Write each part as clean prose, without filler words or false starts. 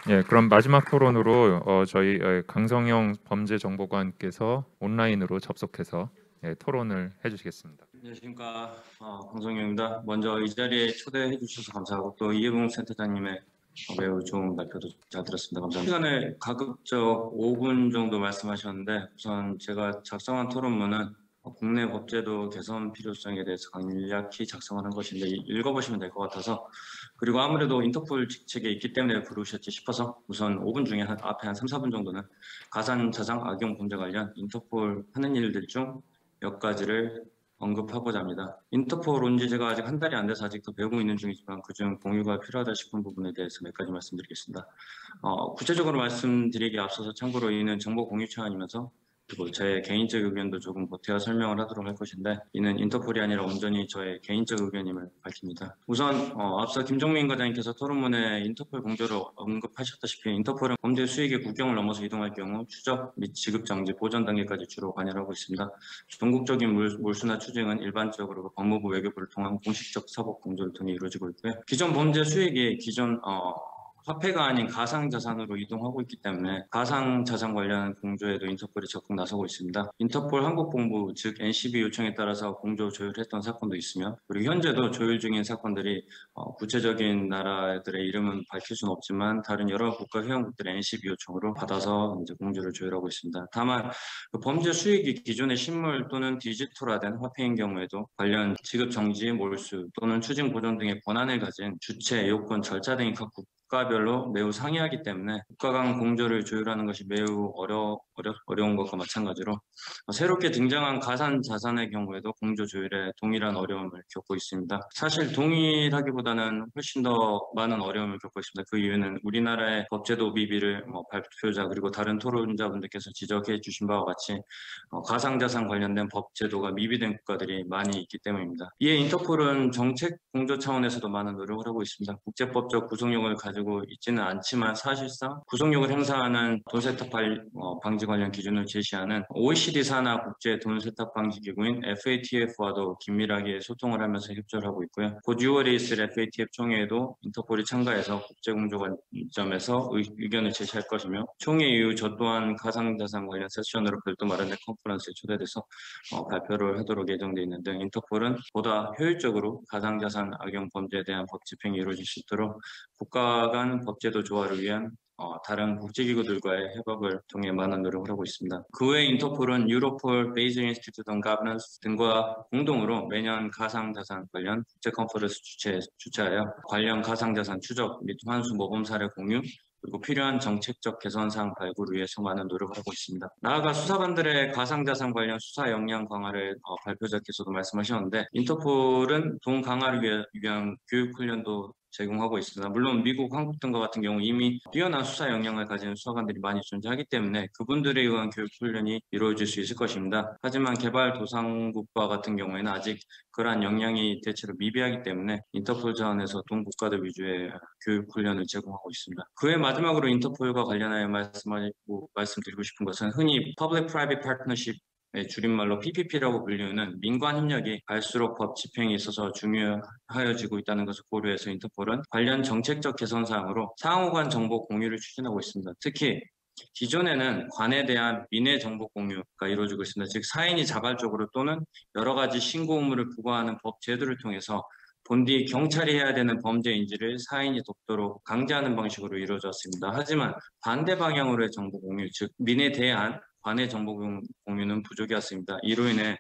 예, 그럼 마지막 토론으로 저희 강성영 범죄정보관께서 온라인으로 접속해서 토론을 해주시겠습니다. 안녕하십니까. 강성윤입니다. 먼저 이 자리에 초대해 주셔서 감사하고 또 이해봉 센터장님의 매우 좋은 발표도 잘 들었습니다. 감사합니다. 시간을 가급적 5분 정도 말씀하셨는데 우선 제가 작성한 토론문은 국내 법제도 개선 필요성에 대해서 간략히 작성을 한 것인데 읽어보시면 될 것 같아서, 그리고 아무래도 인터폴 직책에 있기 때문에 부르셨지 싶어서 우선 5분 중에 앞에 한 3, 4분 정도는 가산자산 악용 범죄 관련 인터폴 하는 일들 중 몇 가지를 언급하고자 합니다. 인터폴 온 지 제가 아직 한 달이 안 돼서 아직 더 배우고 있는 중이지만 그중 공유가 필요하다 싶은 부분에 대해서 몇 가지 말씀드리겠습니다. 구체적으로 말씀드리기에 앞서서 참고로 이는 정보 공유 차원이면서 그리고 제 개인적 의견도 조금 보태어 설명을 하도록 할 것인데, 이는 인터폴이 아니라 온전히 저의 개인적 의견임을 밝힙니다. 우선 앞서 김종민 과장님께서 토론문에 인터폴 공조를 언급하셨다시피 인터폴은 범죄 수익의 국경을 넘어서 이동할 경우 추적 및 지급 정지 보전 단계까지 주로 관여하고 있습니다. 전국적인 몰수나 추징은 일반적으로 법무부 외교부를 통한 공식적 사법 공조를 통해 이루어지고 있고요. 기존 범죄 수익이 기존 화폐가 아닌 가상자산으로 이동하고 있기 때문에 가상자산 관련 공조에도 인터폴이 적극 나서고 있습니다. 인터폴 한국본부 즉 NCB 요청에 따라서 공조 조율했던 사건도 있으며, 그리고 현재도 조율 중인 사건들이 구체적인 나라들의 이름은 밝힐 수는 없지만 다른 여러 국가 회원국들의 NCB 요청으로 받아서 이제 공조를 조율하고 있습니다. 다만 그 범죄 수익이 기존의 실물 또는 디지털화된 화폐인 경우에도 관련 지급 정지, 몰수 또는 추징 보전 등의 권한을 가진 주체, 요건, 절차 등이 각 국가별로 매우 상이하기 때문에 국가 간 공조를 조율하는 것이 매우 어려운 것과 마찬가지로 새롭게 등장한 가산 자산의 경우에도 공조 조율에 동일한 어려움을 겪고 있습니다. 사실 동일하기보다는 훨씬 더 많은 어려움을 겪고 있습니다. 그 이유는 우리나라의 법제도 미비를 발표자 그리고 다른 토론자분들께서 지적해 주신 바와 같이 가상자산 관련된 법제도가 미비된 국가들이 많이 있기 때문입니다. 이에 인터폴은 정책 공조 차원에서도 많은 노력을 하고 있습니다. 국제법적 구속력을 가지고 있지는 않지만 사실상 구속력을 행사하는 돈 세탁 방지 관련 기준을 제시하는 OECD 산하 국제 돈 세탁 방지 기구인 FATF와도 긴밀하게 소통을 하면서 협조를 하고 있고요. 곧 6월에 있을 FATF 총회에도 인터폴이 참가해서 국제 공조 관점에서 의견을 제시할 것이며, 총회 이후 저 또한 가상자산 관련 세션으로 별도 마련된 컨퍼런스에 초대돼서 발표를 하도록 예정돼 있는 등 인터폴은 보다 효율적으로 가상자산 악용 범죄에 대한 법 집행이 이루어질 수 있도록 국가 간 법제도 조화를 위한 다른 국제기구들과의 협업을 통해 많은 노력을 하고 있습니다. 그 외 인터폴은 유로폴, 베이징 인스티튜트 온 가버넌스 등과 공동으로 매년 가상자산 관련 국제 컨퍼런스 주최하여 관련 가상자산 추적 및 환수 모범 사례 공유, 그리고 필요한 정책적 개선사항 발굴을 위해서 많은 노력을 하고 있습니다. 나아가 수사관들의 가상자산 관련 수사 역량 강화를 발표자께서도 말씀하셨는데, 인터폴은 돈 강화를 위한 교육훈련도 제공하고 있습니다. 물론 미국, 한국 등과 같은 경우 이미 뛰어난 수사 역량을 가진 수사관들이 많이 존재하기 때문에 그분들에 의한 교육 훈련이 이루어질 수 있을 것입니다. 하지만 개발도상국과 같은 경우에는 아직 그러한 역량이 대체로 미비하기 때문에 인터폴 차원에서 동국가들 위주의 교육 훈련을 제공하고 있습니다. 그외 마지막으로 인터폴과 관련하여 말씀드리고 싶은 것은 흔히 Public-Private Partnership 줄임말로 PPP라고 불리는 민관 협력이 갈수록 법 집행에 있어서 중요하여지고 있다는 것을 고려해서 인터폴은 관련 정책적 개선 사항으로 상호 간 정보 공유를 추진하고 있습니다. 특히 기존에는 관에 대한 민해 정보 공유가 이루어지고 있습니다. 즉 사인이 자발적으로 또는 여러 가지 신고 의무를 부과하는 법 제도를 통해서 본디 경찰이 해야 되는 범죄 인지를 사인이 돕도록 강제하는 방식으로 이루어졌습니다. 하지만 반대 방향으로의 정보 공유, 즉 민에 대한 관의 정보 공유는 부족이었습니다. 이로 인해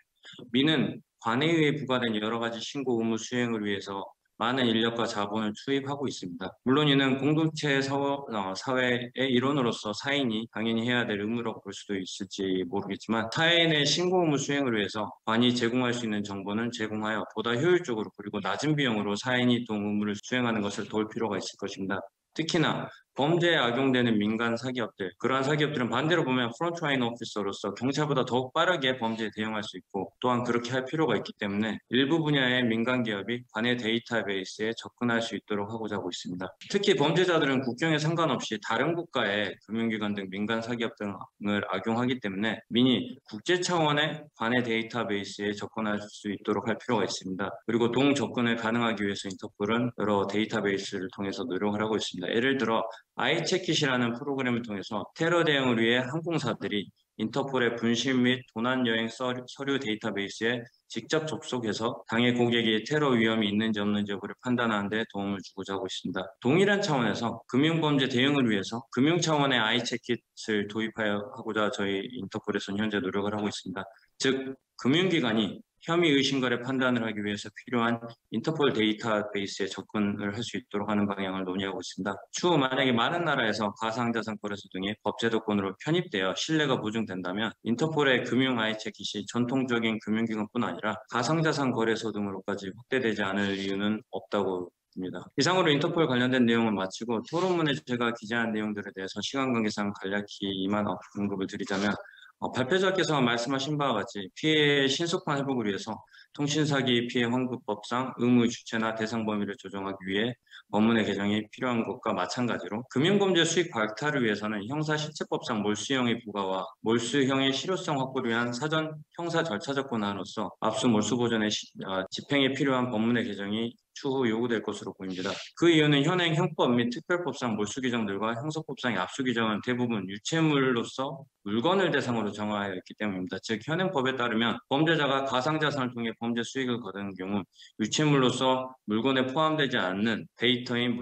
민은 관에 의해 부과된 여러 가지 신고 의무 수행을 위해서 많은 인력과 자본을 투입하고 있습니다. 물론 이는 공동체 사회의 일원으로서 사인이 당연히 해야 될 의무라고 볼 수도 있을지 모르겠지만, 타인의 신고 의무 수행을 위해서 관이 제공할 수 있는 정보는 제공하여 보다 효율적으로 그리고 낮은 비용으로 사인이 동 의무를 수행하는 것을 도울 필요가 있을 것입니다. 특히나 범죄에 악용되는 민간 사기업들, 그러한 사기업들은 반대로 보면 프론트라인 오피서로서 경찰보다 더욱 빠르게 범죄에 대응할 수 있고 또한 그렇게 할 필요가 있기 때문에 일부 분야의 민간 기업이 관의 데이터베이스에 접근할 수 있도록 하고자 하고 있습니다. 특히 범죄자들은 국경에 상관없이 다른 국가의 금융기관 등 민간 사기업 등을 악용하기 때문에 민이 국제 차원의 관의 데이터베이스에 접근할 수 있도록 할 필요가 있습니다. 그리고 동접근을 가능하기 위해서 인터폴은 여러 데이터베이스를 통해서 노력을 하고 있습니다. 예를 들어 아이체킷이라는 프로그램을 통해서 테러 대응을 위해 항공사들이 인터폴의 분실 및 도난 여행 서류 데이터베이스에 직접 접속해서 당해 고객이 테러 위험이 있는지 없는지 여부를 판단하는 데 도움을 주고자 하고 있습니다. 동일한 차원에서 금융범죄 대응을 위해서 금융 차원의 아이체킷을 도입하고자 저희 인터폴에서는 현재 노력을 하고 있습니다. 즉, 금융기관이 혐의 의심거래 판단을 하기 위해서 필요한 인터폴 데이터베이스에 접근을 할 수 있도록 하는 방향을 논의하고 있습니다. 추후 만약에 많은 나라에서 가상자산 거래소 등이 법제도권으로 편입되어 신뢰가 보증된다면 인터폴의 금융 아이체킷이 전통적인 금융기관뿐 아니라 가상자산 거래소 등으로까지 확대되지 않을 이유는 없다고 봅니다. 이상으로 인터폴 관련된 내용을 마치고 토론문에 제가 기재한 내용들에 대해서 시간 관계상 간략히 이만 언급을 드리자면 발표자께서 말씀하신 바와 같이 피해의 신속한 회복을 위해서 통신사기 피해 환급법상 의무 주체나 대상 범위를 조정하기 위해 법문의 개정이 필요한 것과 마찬가지로 금융범죄 수익 박탈을 위해서는 형사실체법상 몰수형의 부과와 몰수형의 실효성 확보를 위한 사전 형사 절차적 권한으로서 압수 몰수 보전의 집행에 필요한 법문의 개정이 추후 요구될 것으로 보입니다. 그 이유는 현행 형법 및 특별법상 몰수 규정들과 형사법상의 압수 규정은 대부분 유체물로서 물건을 대상으로 정하여 있기 때문입니다. 즉 현행 법에 따르면 범죄자가 가상자산을 통해 범죄 수익을 거두는 경우 유체물로서 물건에 포함되지 않는 데이터인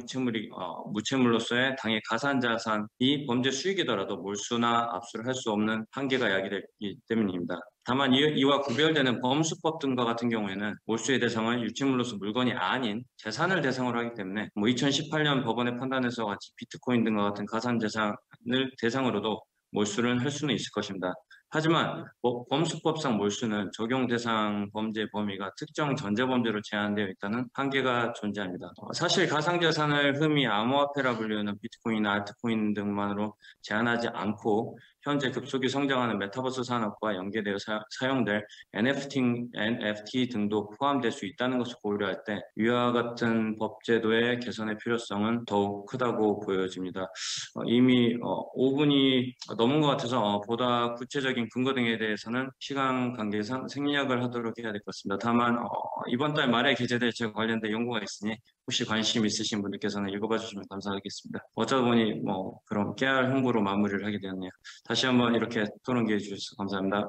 무체물로서의 당해 가상자산이 범죄 수익이더라도 몰수나 압수를 할 수 없는 한계가 야기되기 때문입니다. 다만 이와 구별되는 범수법 등과 같은 경우에는 몰수의 대상은 유체물로서 물건이 아닌 재산을 대상으로 하기 때문에 2018년 법원의 판단에서 같이 비트코인 등과 같은 가상자산을 대상으로도 몰수를 할 수는 있을 것입니다. 하지만 범수법상 몰수는 적용 대상 범죄 범위가 특정 전제범죄로 제한되어 있다는 한계가 존재합니다. 사실 가상자산을 흔히 암호화폐라 불리는 비트코인이나 알트코인 등만으로 제한하지 않고 현재 급속히 성장하는 메타버스 산업과 연계되어 사용될 NFT 등도 포함될 수 있다는 것을 고려할 때 위와 같은 법제도의 개선의 필요성은 더욱 크다고 보여집니다. 이미 5분이 넘은 것 같아서 보다 구체적인 근거 등에 대해서는 시간 관계상 생략을 하도록 해야 될 것 같습니다. 다만 이번 달 말에 게재될 제 관련된 연구가 있으니 혹시 관심 있으신 분들께서는 읽어봐 주시면 감사하겠습니다. 어쩌다 보니 그럼 깨알 홍보로 마무리를 하게 되었네요. 다시 한번 이렇게 토론 기회 주셔서 감사합니다.